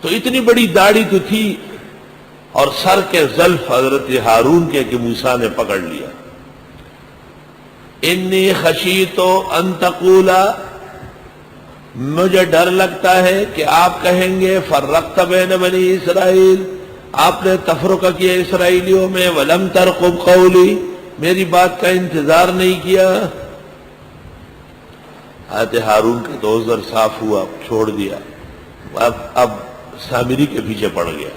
تو اتنی بڑی داڑھی تو تھی اور سر کے زلف حضرت ہارون کے کہ موسیٰ نے پکڑ لیا. انی خشیت ان تقولا، مجھے ڈر لگتا ہے کہ آپ کہیں گے فرقت بین بنی اسرائیل، آپ نے تفرقہ کیا اسرائیلیوں میں، ولم ترقب قولی، میری بات کا انتظار نہیں کیا. حضرت ہارون کا تو عذر صاف ہوا، چھوڑ دیا، اب سامری کے پیچھے پڑ گیا.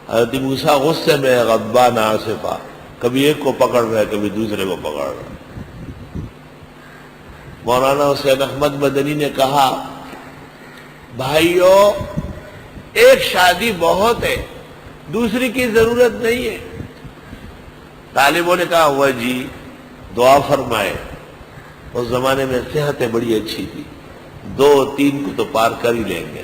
حضرت موسیٰ غصے میں غضبان آصفا، کبھی ایک کو پکڑ رہا ہے کبھی دوسرے کو پکڑ رہا ہے. مولانا حسین احمد مدنی نے کہا بھائیو ایک شادی بہت ہے، دوسری کی ضرورت نہیں ہے. طالبوں نے کہا ہوا جی دعا فرمائے. اس زمانے میں صحتیں بڑی اچھی تھی، 2-3 کو تو پار کر ہی لیں گے.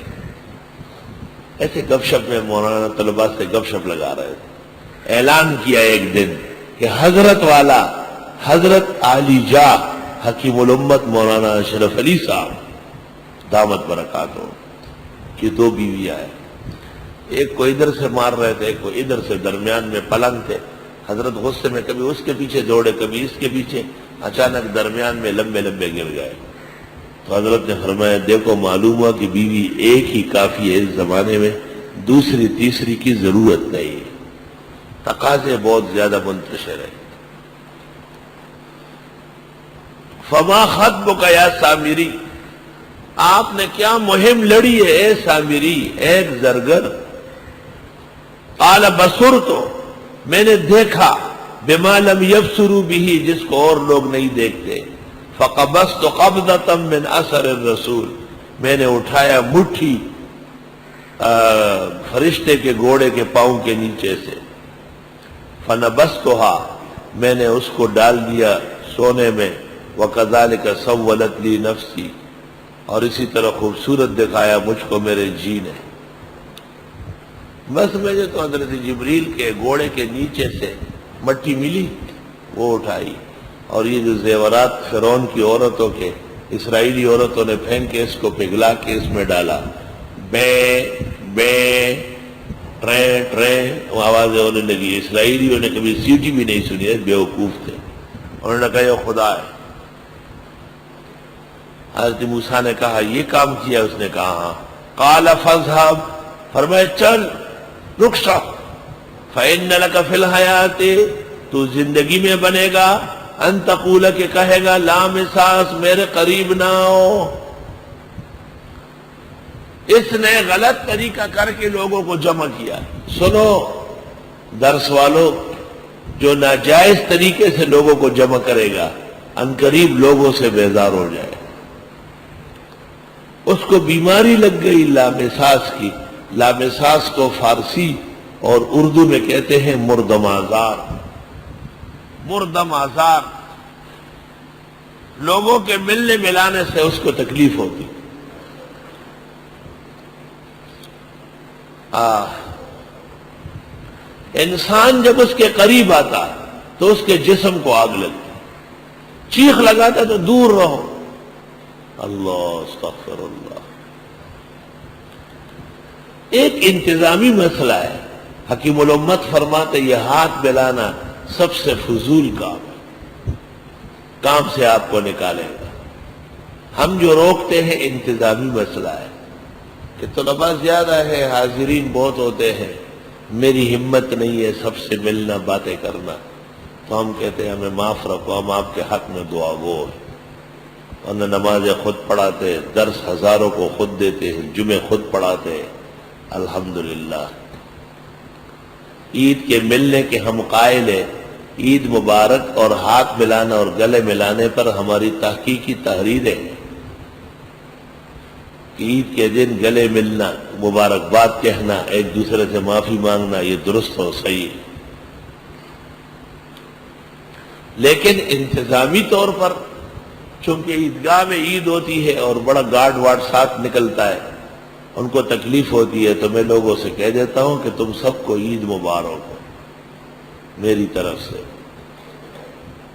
ایسے گپ شپ میں مولانا طلباء سے گپ شپ لگا رہے تھے. اعلان کیا ایک دن کہ حضرت والا حضرت عالی جاہ حکیم الامت مولانا اشرف علی صاحب دامت برکاتہ کی 2 بیویاں ہیں. ایک کو ادھر سے مار رہے تھے، ایک کو ادھر سے، درمیان میں پلنگ تھے. حضرت غصے میں کبھی اس کے پیچھے دوڑے کبھی اس کے پیچھے، اچانک درمیان میں لمبے لمبے گر گئے. تو حضرت نے فرمایا دیکھو معلوم ہوا کہ بیوی ایک ہی کافی ہے اس زمانے میں، دوسری تیسری کی ضرورت نہیں ہے. تقاضے بہت زیادہ منتشر ہیں. فما خطبک یا سامری، آپ نے کیا مہم لڑی ہے اے سامری، ایک زرگر. قال بصرت، میں نے دیکھا، بما لم یبصروا به، جس کو اور لوگ نہیں دیکھتے. فقبضت قبضة من اثر الرسول، میں نے اٹھایا مٹھی فرشتے کے گھوڑے کے پاؤں کے نیچے سے. فنبذتها، میں نے اس کو ڈال دیا سونے میں. وَكَذَلِكَ سَوَّلَتْ لِي نَفْسِي، اور اسی طرح خوبصورت دکھایا مجھ کو میرے جی نے. بس مجھے تو حضرت جبریل کے گھوڑے کے نیچے سے مٹی ملی، وہ اٹھائی. اور یہ جو زیورات فرعون کی عورتوں کے، اسرائیلی عورتوں نے پھینک کے اس کو پگھلا کے اس میں ڈالا، بے بے ٹرے ٹرے وہ آوازیں ہونے لگی. اسرائیلیوں نے کبھی سیٹی بھی نہیں سنی ہے، بیوقوف تھے. انہوں نے کہا یہ خدا ہے. حضرت موسیٰ نے کہا یہ کام کیا؟ اس نے کہا ہاں. قال فاذهب، فرمایا چل رک سا. فإن لك في الحياة، تو زندگی میں بنے گا، ان تقول کہ کہے گا لا مساس، میرے قریب نہ ہو. اس نے غلط طریقہ کر کے لوگوں کو جمع کیا. سنو درس والوں، جو ناجائز طریقے سے لوگوں کو جمع کرے گا ان قریب لوگوں سے بیزار ہو جائے. اس کو بیماری لگ گئی لامساس کی. لامساس کو فارسی اور اردو میں کہتے ہیں مردم آزار. مردم آزار، لوگوں کے ملنے ملانے سے اس کو تکلیف ہوتی. انسان جب اس کے قریب آتا تو اس کے جسم کو آگ لگتی، چیخ لگاتا تو دور رہو. اللہ استغفر اللہ. ایک انتظامی مسئلہ ہے. حکیم الامت فرماتے یہ ہاتھ ملانا سب سے فضول کام سے آپ کو نکالے گا. ہم جو روکتے ہیں انتظامی مسئلہ ہے کہ طلباء زیادہ ہے، حاضرین بہت ہوتے ہیں، میری ہمت نہیں ہے سب سے ملنا باتیں کرنا، تو ہم کہتے ہیں ہمیں معاف رکھو، ہم آپ کے حق میں دعا گو ہیں. اور نہ نمازیں خود پڑھاتے، درس ہزاروں کو خود دیتے ہیں، جمعے خود پڑھاتے ہیں. الحمدللہ عید کے ملنے کے ہم قائل ہیں. عید مبارک اور ہاتھ ملانا اور گلے ملانے پر ہماری تحقیقی تحریریں ہیں کہ عید کے دن گلے ملنا، مبارکباد کہنا، ایک دوسرے سے معافی مانگنا، یہ درست ہو، صحیح ہے. لیکن انتظامی طور پر چونکہ عیدگاہ میں عید ہوتی ہے اور بڑا گارڈ وارڈ ساتھ نکلتا ہے، ان کو تکلیف ہوتی ہے، تو میں لوگوں سے کہہ دیتا ہوں کہ تم سب کو عید مبارک ہو میری طرف سے.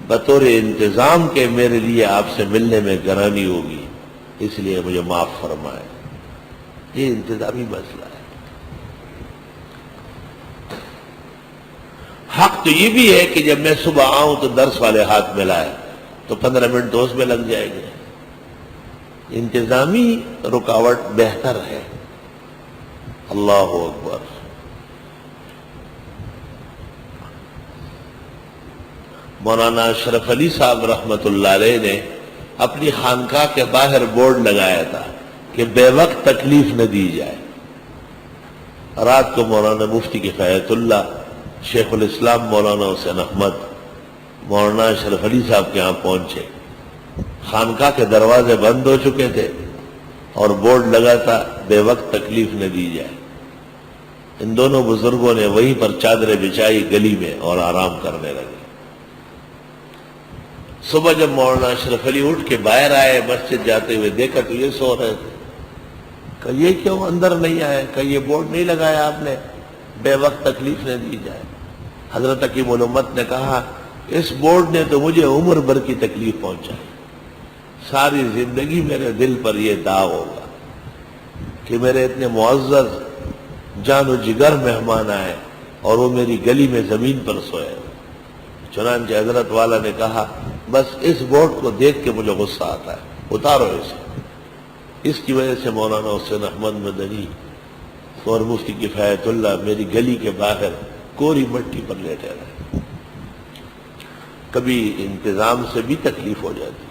بطور انتظام کے میرے لیے آپ سے ملنے میں گرانی ہوگی، اس لیے مجھے معاف فرمائے. یہ انتظامی مسئلہ ہے. تو یہ بھی ہے کہ جب میں صبح آؤں تو درس والے ہاتھ میں لائے تو 15 منٹ تو اس میں لگ جائیں گے. انتظامی رکاوٹ بہتر ہے. اللہ اکبر. مولانا اشرف علی صاحب رحمت اللہ علیہ نے اپنی خانقاہ کے باہر بورڈ لگایا تھا کہ بے وقت تکلیف نہ دی جائے. رات کو مولانا مفتی کفایت اللہ، شیخ الاسلام مولانا حسین احمد، مولانا اشرف علی صاحب کے ہاں پہنچے. خانقاہ کے دروازے بند ہو چکے تھے اور بورڈ لگا تھا بے وقت تکلیف نہ دی جائے. ان دونوں بزرگوں نے وہیں پر چادریں بچائی گلی میں اور آرام کرنے لگے. صبح جب مولانا اشرف علی اٹھ کے باہر آئے مسجد جاتے ہوئے دیکھا تو یہ سو رہے تھے. کہ یہ کیوں اندر نہیں آئے؟ کہ یہ بورڈ نہیں لگایا آپ نے بے وقت تکلیف نہ دی جائے. حضرت حکیم الامت نے کہا اس بورڈ نے تو مجھے عمر بھر کی تکلیف پہنچائی. ساری زندگی میرے دل پر یہ داغ ہوگا کہ میرے اتنے معزز جان و جگر مہمان آئے اور وہ میری گلی میں زمین پر سوئے. چنانچہ حضرت والا نے کہا بس اس بورڈ کو دیکھ کے مجھے غصہ آتا ہے، اتارو اسے. اس کی وجہ سے مولانا حسین احمد مدنی اور مفتی کفایت اللہ میری گلی کے باہر کوری مٹی پر لیٹے رہے. کبھی انتظام سے بھی تکلیف ہو جاتی.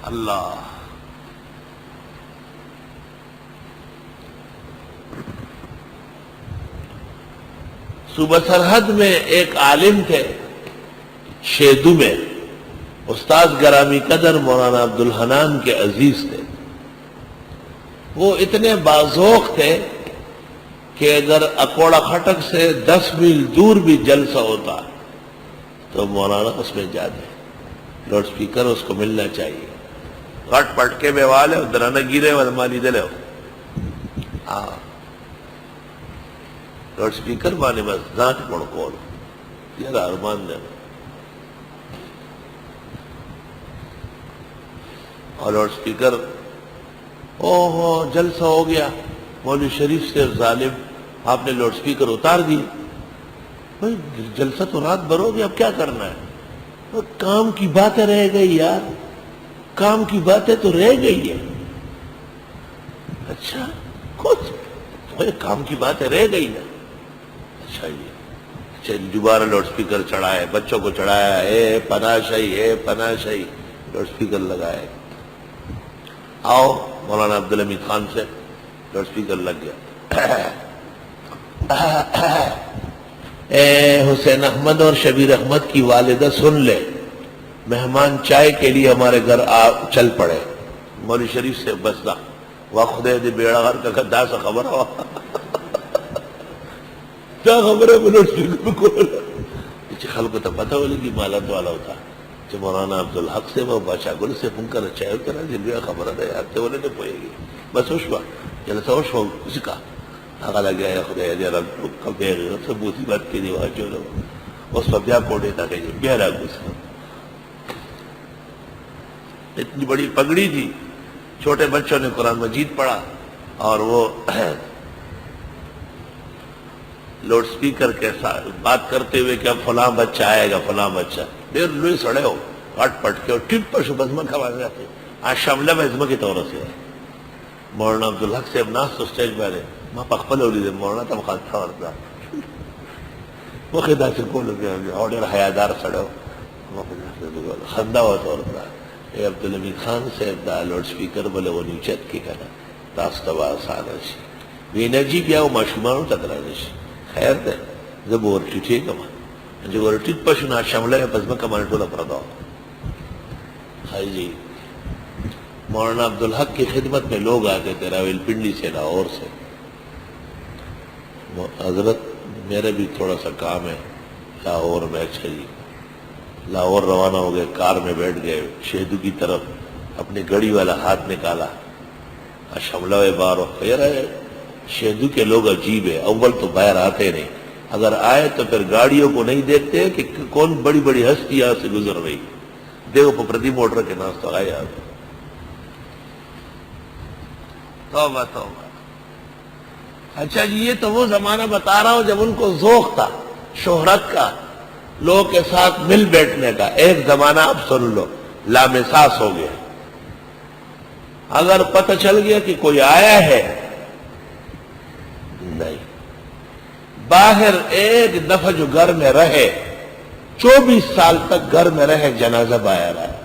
اللہ صوبہ سرحد میں ایک عالم تھے شیدو میں، استاد گرامی قدر مولانا عبدالحنان کے عزیز تھے. وہ اتنے باذوق تھے کہ اگر اکوڑا خٹک سے 10 میل دور بھی جلسہ ہوتا تو مولانا اس میں جاتے. لاؤڈ سپیکر اس کو ملنا چاہیے. کٹ پٹ کے بیوالے درانہ گیرے مالی دلے ہو. ہاں لاؤڈ سپیکر مانے بس دانت پڑ کول یہ ارمان نے. اور لاؤڈ سپیکر اوہ جلسہ ہو گیا، مولوی شریف سے ظالم آپ نے لاؤڈ سپیکر اتار دی. بھائی جلسہ تو رات بھر ہو گیا، اب کیا کرنا ہے؟ کام کی باتیں رہ گئی یار، کام کی باتیں تو رہ گئی ہے. اچھا کچھ کام کی باتیں رہ گئی نا. اچھا یہ دوبارہ لاؤڈ سپیکر چڑھائے، بچوں کو چڑھایا، اے پناہ شاہی اے پناہ شاہی، لاؤڈ سپیکر لگائے. آؤ مولانا عبدالحمید خان سے لاؤڈ سپیکر لگ گیا. اے حسین احمد اور شبیر احمد کی والدہ سن لے، مہمان چائے کے لیے ہمارے گھر چل پڑے. مولوی شریف سے بسدا واہ خدے دی بیڑا گھر کا گدا سا خبر ہوا کیا خبر ہے لاؤڈ سپیکر کو خلق تو پتہ ہو لگی مالت والا ہوتا. مولانا عبدالحق سے وہ بادشاہ گل سے فنکر چاہے کرا جلوی خبر ہے آتے بولے نہیں پوئے گی بس ہوش ہوا جلسہ ہوش ہو اسی کا آگا لگیا ہے خدا جرا کبھی بوسی بات کی دیوار جو اس پر بیا کوڑے تھا کہ گہرا گسا. اتنی بڑی پگڑی تھی، چھوٹے بچوں نے قرآن مجید پڑھا اور وہ لاؤڈ سپیکر کے ساتھ بات کرتے ہوئے کہ فلاں بچہ آئے گا فلاں بچہ دیر لوئی سڑے ہو کٹ پٹ کے اور ٹپ پر شب ازمہ کھوا جاتے. آج شاملہ میں ازمہ کی طور سے مولانا عبدالحق سے اب ناس تو سٹیج پہ رہے ماں پخپل ہو لی دے مولانا تم خاصا وردا وہ خدا سے کول گیا اور دیر حیادار سڑے ہو خندہ ہوا طور پر اے عبدالحمید خان سے دا لاؤڈ سپیکر بلے وہ نیچت کی کنا تاستوا آسانا شی وینا جی بیا وہ معشومانو تدرانا شی خیر دے زب ورٹی ٹھیک اما جو ورٹی پشنا شاملہ میں پزمہ کمانا ٹولا پرداؤ. خائی جی مولانا عبدالحق کی خدمت میں لوگ آتے تھے راول پنڈی سے لاہور سے. حضرت میرے بھی تھوڑا سا کام ہے لاہور میں. اچھا جی لاہور روانہ ہو گئے، کار میں بیٹھ گئے، شہدو کی طرف اپنی گڑی والا ہاتھ نکالا شملہ بار خیر ہے. شہدو کے لوگ عجیب ہے، اول تو باہر آتے نہیں، اگر آئے تو پھر گاڑیوں کو نہیں دیکھتے کہ کون بڑی بڑی ہستی یہاں سے گزر رہی. دیکھو پردی موٹر کے ناس تو آئے آپ توبہ توبہ. اچھا جی، یہ تو وہ زمانہ بتا رہا ہوں جب ان کو ذوق تھا شہرت کا، لوگوں کے ساتھ مل بیٹھنے کا۔ ایک زمانہ اب سن لو لامحساس ہو گیا۔ اگر پتہ چل گیا کہ کوئی آیا ہے، نہیں، باہر ایک دفعہ جو گھر میں رہے 24 سال تک گھر میں رہے، جنازہ باہر آیا۔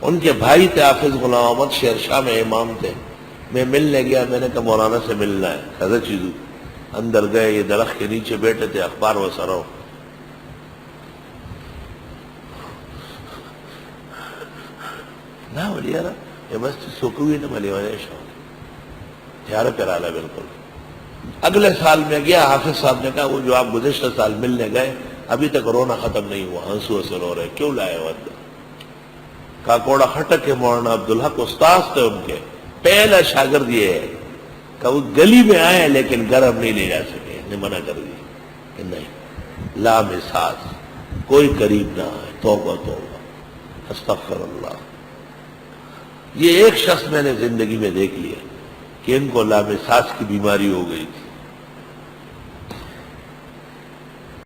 ان کے بھائی تھے حافظ غلام احمد، شیر شاہ میں امام تھے۔ میں ملنے گیا، میں نے کہا مولانا سے ملنا ہے۔ کہا چیزو اندر گئے، یہ درخت کے نیچے بیٹھے تھے، اخبار و سرو نہ بولیے نا یہ مسجد سکوی نہ ملی والے شاہ پیارا پیرالا بالکل۔ اگلے سال میں گیا، حافظ صاحب نے کہا وہ جو آپ گزشتہ سال ملنے گئے ابھی تک رونا ختم نہیں ہوا، آنسو اثر ہو رہے، کیوں لائے ہو اندر؟ کہا کوڑا خٹک کے مولانا عبدالحق استاذ تھے ان کے، پہلا شاگرد یہ ہے کہ وہ گلی میں آئے لیکن گھر ہم نہیں لے جا سکے، نے منع کر دی کہ نہیں، لامحساس، کوئی قریب نہ آئے۔ توبہ توبہ، استغفر اللہ۔ یہ ایک شخص میں نے زندگی میں دیکھ لیا کہ ان کو لامحساس کی بیماری ہو گئی تھی۔